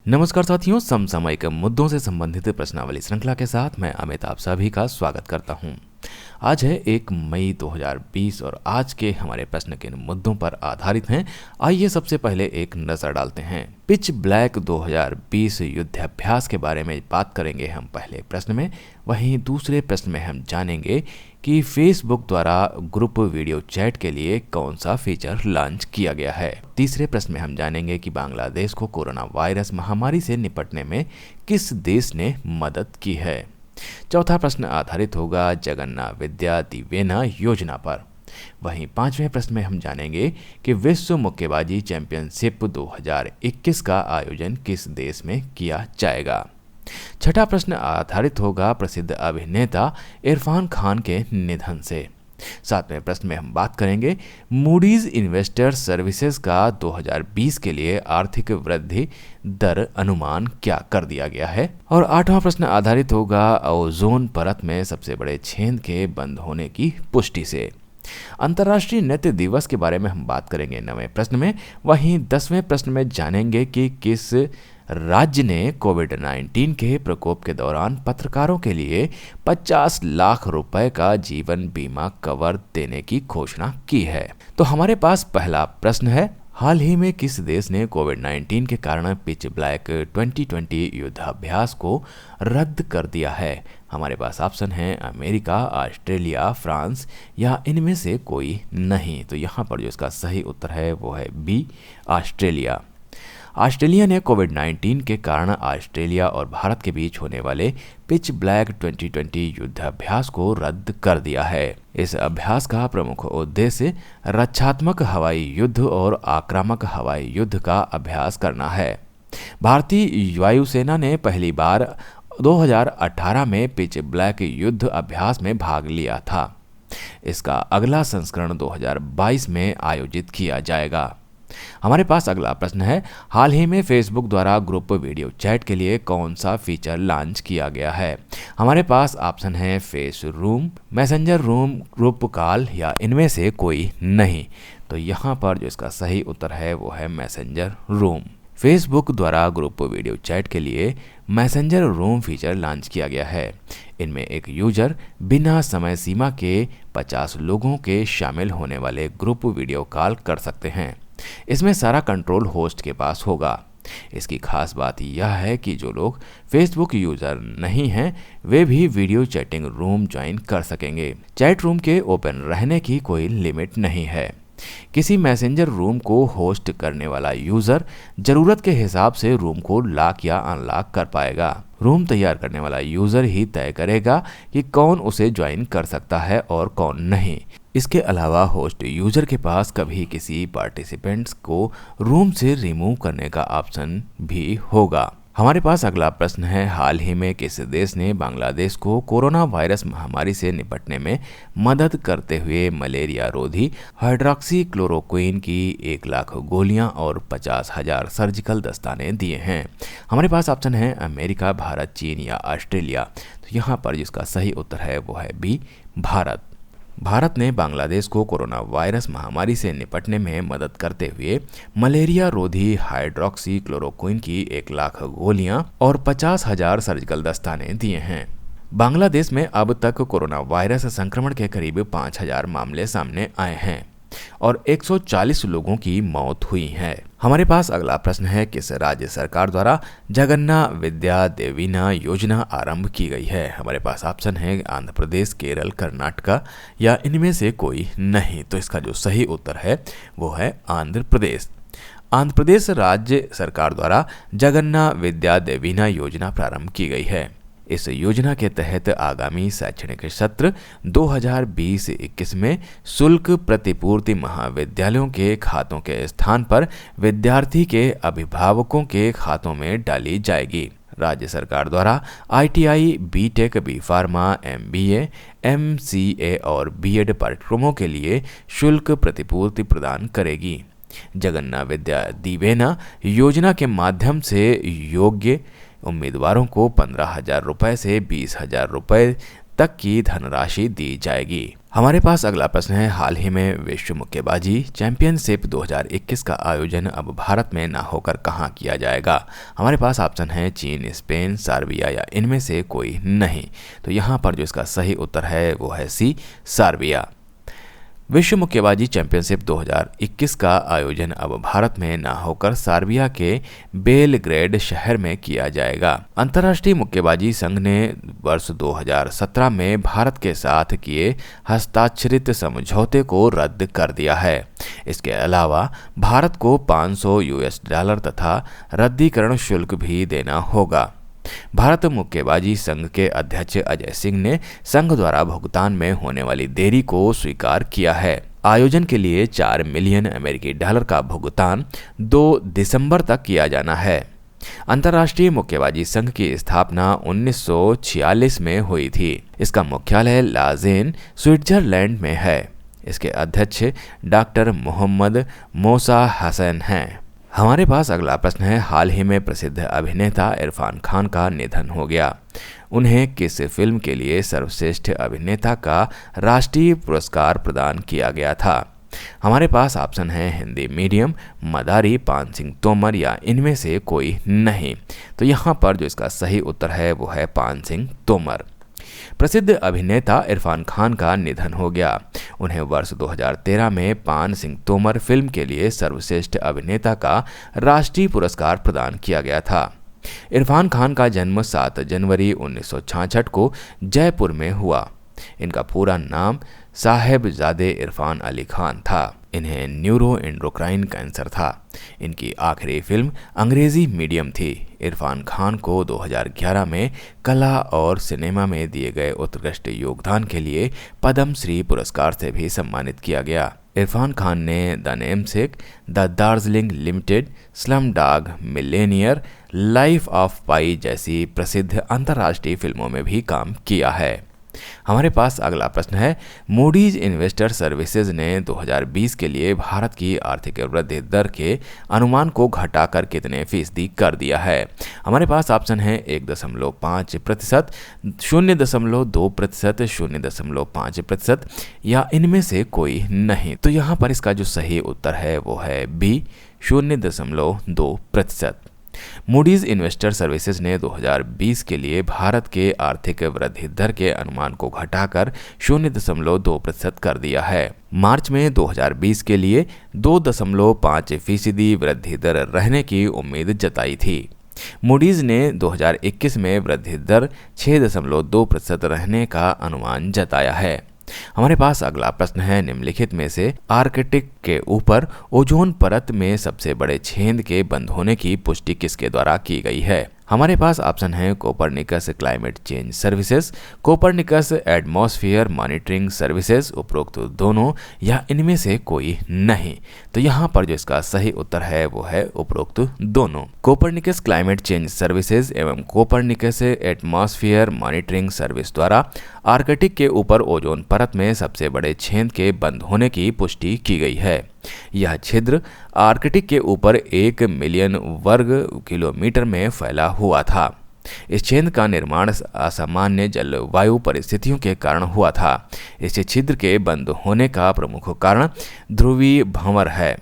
नमस्कार साथियों, समसामयिक मुद्दों से संबंधित प्रश्नावली श्रृंखला के साथ मैं अमित आप सभी का स्वागत करता हूं। आज है 1 मई 2020 और आज के हमारे प्रश्न किन मुद्दों पर आधारित हैं, आइए सबसे पहले एक नज़र डालते हैं। पिच ब्लैक 2020 युद्धाभ्यास के बारे में बात करेंगे हम पहले प्रश्न में। वहीं दूसरे प्रश्न में हम जानेंगे कि फेसबुक द्वारा ग्रुप वीडियो चैट के लिए कौन सा फीचर लॉन्च किया गया है। तीसरे प्रश्न में हम जानेंगे कि बांग्लादेश को कोरोना वायरस महामारी से निपटने में किस देश ने मदद की है। चौथा प्रश्न आधारित होगा जगन्नाथ विद्या दिवेना योजना पर। वहीं पांचवें प्रश्न में हम जानेंगे कि विश्व मुक्केबाजी चैंपियनशिप 2021 का आयोजन किस देश में किया जाएगा। छठा प्रश्न आधारित होगा प्रसिद्ध अभिनेता इरफान खान के निधन से। सातवें प्रश्न में हम बात करेंगे मूडीज इन्वेस्टर सर्विसेज का 2020 के लिए आर्थिक वृद्धि दर अनुमान क्या कर दिया गया है। और आठवां प्रश्न आधारित होगा ओजोन परत में सबसे बड़े छेद के बंद होने की पुष्टि से। अंतर्राष्ट्रीय नृत्य दिवस के बारे में हम बात करेंगे 9वें प्रश्न में। वहीं 10वें प्रश्न में जानेंगे कि किस राज्य ने कोविड-19 के प्रकोप के दौरान पत्रकारों के लिए 50 लाख रुपए का जीवन बीमा कवर देने की घोषणा की है। तो हमारे पास पहला प्रश्न है, हाल ही में किस देश ने कोविड-19 के कारण पिच ब्लैक 2020 युद्धाभ्यास को रद्द कर दिया है। हमारे पास ऑप्शन है अमेरिका, ऑस्ट्रेलिया, फ्रांस या इनमें से कोई नहीं। तो यहाँ पर जो इसका सही उत्तर है वो है बी, ऑस्ट्रेलिया। ऑस्ट्रेलिया ने कोविड-19 के कारण ऑस्ट्रेलिया और भारत के बीच होने वाले पिच ब्लैक 2020 युद्धाभ्यास को रद्द कर दिया है। इस अभ्यास का प्रमुख उद्देश्य रक्षात्मक हवाई युद्ध और आक्रामक हवाई युद्ध का अभ्यास करना है। भारतीय वायुसेना ने पहली बार 2018 में पिच ब्लैक युद्ध अभ्यास में भाग लिया था। इसका अगला संस्करण 2022 में आयोजित किया जाएगा। हमारे पास अगला प्रश्न है, हाल ही में फेसबुक द्वारा ग्रुप वीडियो चैट के लिए कौन सा फीचर लॉन्च किया गया है। हमारे पास ऑप्शन है face room, messenger room, group call या इनमें से कोई नहीं। तो यहाँ पर जो इसका सही उत्तर है वो है मैसेंजर रूम। फेसबुक द्वारा ग्रुप वीडियो चैट के लिए मैसेंजर रूम फीचर लॉन्च किया गया है। इनमें एक यूजर बिना समय सीमा के 50 लोगों के शामिल होने वाले ग्रुप वीडियो कॉल कर सकते हैं। इसमें सारा कंट्रोल होस्ट के पास होगा। इसकी खास बात यह है कि जो लोग फेसबुक यूजर नहीं हैं वे भी वीडियो चैटिंग रूम ज्वाइन कर सकेंगे। चैट रूम के ओपन रहने की कोई लिमिट नहीं है। किसी मैसेंजर रूम को होस्ट करने वाला यूजर जरूरत के हिसाब से रूम को लॉक या अनलॉक कर पाएगा। रूम तैयार करने वाला यूजर ही तय करेगा कि कौन उसे ज्वाइन कर सकता है और कौन नहीं। इसके अलावा होस्ट यूजर के पास कभी किसी पार्टिसिपेंट्स को रूम से रिमूव करने का ऑप्शन भी होगा। हमारे पास अगला प्रश्न है, हाल ही में किस देश ने बांग्लादेश को कोरोना वायरस महामारी से निपटने में मदद करते हुए मलेरिया रोधी हाइड्रोक्सी क्लोरोक्विन की 1 लाख गोलियां और 50,000 सर्जिकल दस्ताने दिए हैं। हमारे पास ऑप्शन है अमेरिका, भारत, चीन या ऑस्ट्रेलिया। तो यहाँ पर जिसका सही उत्तर है वो है बी, भारत। भारत ने बांग्लादेश को कोरोना वायरस महामारी से निपटने में मदद करते हुए मलेरिया रोधी हाइड्रोक्सी क्लोरोक्विन की 1 लाख गोलियां और 50,000 सर्जिकल दस्ताने दिए हैं। बांग्लादेश में अब तक कोरोना वायरस संक्रमण के करीब 5,000 मामले सामने आए हैं और 140 लोगों की मौत हुई है। हमारे पास अगला प्रश्न है, किस राज्य सरकार द्वारा जगन्नाथ विद्या दिवेना योजना आरंभ की गई है। हमारे पास ऑप्शन है आंध्र प्रदेश, केरल, कर्नाटक या इनमें से कोई नहीं। तो इसका जो सही उत्तर है वो है आंध्र प्रदेश। आंध्र प्रदेश राज्य सरकार द्वारा जगन्नाथ विद्या दिवेना योजना प्रारंभ की गई है। इस योजना के तहत आगामी शैक्षणिक सत्र 2020-21 में शुल्क प्रतिपूर्ति महाविद्यालयों के खातों के स्थान पर विद्यार्थी के अभिभावकों के खातों में डाली जाएगी। राज्य सरकार द्वारा ITI, B Tech, B pharma, MBA, MCA और BEd पाठ्यक्रमों के लिए शुल्क प्रतिपूर्ति प्रदान करेगी। जगन्नाथ विद्या दिवेना योजना के माध्यम से योग्य उम्मीदवारों को 15,000 रुपये से 20,000 रुपये तक की धनराशि दी जाएगी। हमारे पास अगला प्रश्न है, हाल ही में विश्व मुक्केबाजी चैंपियनशिप 2021 का आयोजन अब भारत में न होकर कहां किया जाएगा। हमारे पास ऑप्शन है चीन, स्पेन, सर्बिया या इनमें से कोई नहीं। तो यहां पर जो इसका सही उत्तर है वो है सी, सर्बिया। विश्व मुक्केबाजी चैंपियनशिप 2021 का आयोजन अब भारत में न होकर सर्बिया के बेलग्रेड शहर में किया जाएगा। अंतर्राष्ट्रीय मुक्केबाजी संघ ने वर्ष 2017 में भारत के साथ किए हस्ताक्षरित समझौते को रद्द कर दिया है। इसके अलावा भारत को $500 तथा रद्दीकरण शुल्क भी देना होगा। भारत मुक्केबाजी संघ के अध्यक्ष अजय सिंह ने संघ द्वारा भुगतान में होने वाली देरी को स्वीकार किया है। आयोजन के लिए $4 मिलियन अमेरिकी डॉलर का भुगतान 2 दिसंबर तक किया जाना है। अंतर्राष्ट्रीय मुक्केबाजी संघ की स्थापना 1946 में हुई थी। इसका मुख्यालय लाजेन, स्विट्जरलैंड में है। इसके अध्यक्ष डॉक्टर मोहम्मद मोसा हसन हैं। हमारे पास अगला प्रश्न है, हाल ही में प्रसिद्ध अभिनेता इरफान खान का निधन हो गया। उन्हें किस फिल्म के लिए सर्वश्रेष्ठ अभिनेता का राष्ट्रीय पुरस्कार प्रदान किया गया था। हमारे पास ऑप्शन है हिंदी मीडियम, मदारी, पान सिंह तोमर या इनमें से कोई नहीं। तो यहाँ पर जो इसका सही उत्तर है वो है पान सिंह तोमर। प्रसिद्ध अभिनेता इरफान खान का निधन हो गया। उन्हें वर्ष 2013 में पान सिंह तोमर फिल्म के लिए सर्वश्रेष्ठ अभिनेता का राष्ट्रीय पुरस्कार प्रदान किया गया था। इरफान खान का जन्म 7 जनवरी 1966 को जयपुर में हुआ। इनका पूरा नाम साहेबजादे इरफान अली खान था। इन्हें न्यूरो एंडोक्राइन कैंसर था। इनकी आखिरी फिल्म अंग्रेजी मीडियम थी। इरफान खान को 2011 में कला और सिनेमा में दिए गए उत्कृष्ट योगदान के लिए पद्म श्री पुरस्कार से भी सम्मानित किया गया। इरफान खान ने the namesake, the Darjeeling limited, slum dog millionaire, life of pi जैसी प्रसिद्ध अंतर्राष्ट्रीय फिल्मों में भी काम किया है। हमारे पास अगला प्रश्न है, मूडीज इन्वेस्टर सर्विसेज ने 2020 के लिए भारत की आर्थिक वृद्धि दर के अनुमान को घटाकर कितने फीसदी कर दिया है। हमारे पास ऑप्शन है 1.5%, 0.2%, 0.5% या इनमें से कोई नहीं। तो यहाँ पर इसका जो सही उत्तर है वो है बी, 0.2%। मूडीज इन्वेस्टर सर्विसेज ने 2020 के लिए भारत के आर्थिक वृद्धि दर के अनुमान को घटाकर 0.2% कर दिया है। मार्च में 2020 के लिए 2.5% वृद्धि दर रहने की उम्मीद जताई थी। मूडीज ने 2021 में वृद्धि दर 6.2% रहने का अनुमान जताया है। हमारे पास अगला प्रश्न है, निम्नलिखित में से आर्कटिक के ऊपर ओजोन परत में सबसे बड़े छेद के बंद होने की पुष्टि किसके द्वारा की गई है। हमारे पास ऑप्शन है Copernicus climate change services, Copernicus atmosphere monitoring services, उपरोक्त दोनों या इनमें से कोई नहीं। तो यहाँ पर जो इसका सही उत्तर है वो है उपरोक्त दोनों। कोपरनिकस क्लाइमेट चेंज सर्विसेज एवं कोपरनिकस एटमॉस्फेयर मॉनिटरिंग सर्विस द्वारा आर्कटिक के ऊपर ओजोन परत में सबसे बड़े छेद के बंद होने की पुष्टि की गई है। यह छिद्र आर्कटिक के ऊपर 1 मिलियन वर्ग किलोमीटर में फैला हुआ था। इस छेद का निर्माण असामान्य जलवायु परिस्थितियों के कारण हुआ था। इस छिद्र के बंद होने का प्रमुख कारण ध्रुवीय भंवर है।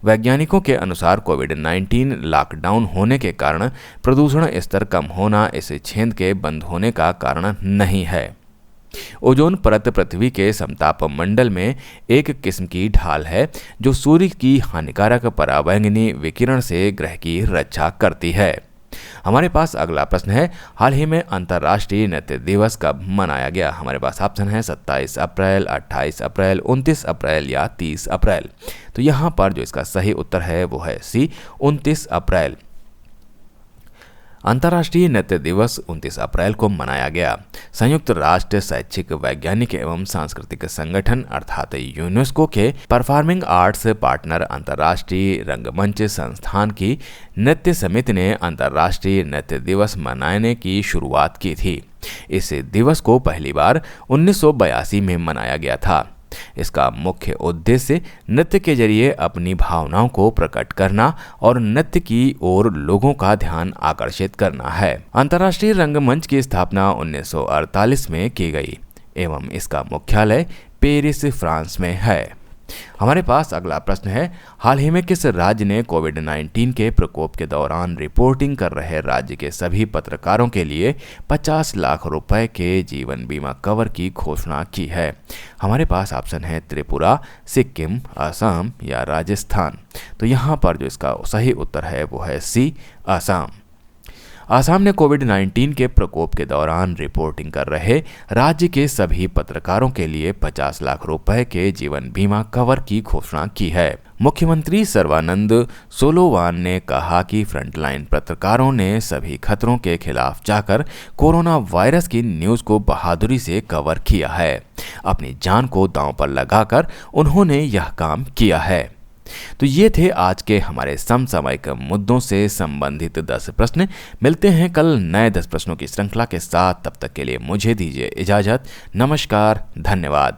वैज्ञानिकों के अनुसार कोविड-19 लॉकडाउन होने के कारण प्रदूषण स्तर कम होना इस छेद के बंद होने का कारण नहीं है। ओजोन परत पृथ्वी के समताप मंडल में एक किस्म की ढाल है जो सूर्य की हानिकारक पराबैंगनी विकिरण से ग्रह की रक्षा करती है। हमारे पास अगला प्रश्न है, हाल ही में अंतर्राष्ट्रीय नृत्य दिवस कब मनाया गया। हमारे पास ऑप्शन है 27 अप्रैल, 28 अप्रैल, 29 अप्रैल या 30 अप्रैल। तो यहाँ पर जो इसका सही उत्तर है वो है सी, 29 अप्रैल। अंतर्राष्ट्रीय नृत्य दिवस 29 अप्रैल को मनाया गया। संयुक्त राष्ट्र शैक्षिक, वैज्ञानिक एवं सांस्कृतिक संगठन अर्थात यूनेस्को के परफॉर्मिंग आर्ट्स पार्टनर अंतर्राष्ट्रीय रंगमंच संस्थान की नृत्य समिति ने अंतर्राष्ट्रीय नृत्य दिवस मनाने की शुरुआत की थी। इस दिवस को पहली बार 1982 में मनाया गया था। इसका मुख्य उद्देश्य नृत्य के जरिए अपनी भावनाओं को प्रकट करना और नृत्य की ओर लोगों का ध्यान आकर्षित करना है। अंतर्राष्ट्रीय रंगमंच की स्थापना 1948 में की गई एवं इसका मुख्यालय पेरिस, फ्रांस में है। हमारे पास अगला प्रश्न है, हाल ही में किस राज्य ने कोविड-19 के प्रकोप के दौरान रिपोर्टिंग कर रहे राज्य के सभी पत्रकारों के लिए 50 लाख रुपए के जीवन बीमा कवर की घोषणा की है? हमारे पास ऑप्शन है त्रिपुरा, सिक्किम, असम या राजस्थान। तो यहाँ पर जो इसका सही उत्तर है वो है सी, असम। असम ने कोविड-19 के प्रकोप के दौरान रिपोर्टिंग कर रहे राज्य के सभी पत्रकारों के लिए 50 लाख रुपए के जीवन बीमा कवर की घोषणा की है। मुख्यमंत्री सर्बानंद सोनोवाल ने कहा कि फ्रंटलाइन पत्रकारों ने सभी खतरों के खिलाफ जाकर कोरोना वायरस की न्यूज़ को बहादुरी से कवर किया है। अपनी जान को दांव पर लगाकर उन्होंने यह काम किया है। तो ये थे आज के हमारे समसामयिक मुद्दों से संबंधित 10 प्रश्न। मिलते हैं कल नए 10 प्रश्नों की श्रृंखला के साथ। तब तक के लिए मुझे दीजिए इजाजत। नमस्कार, धन्यवाद।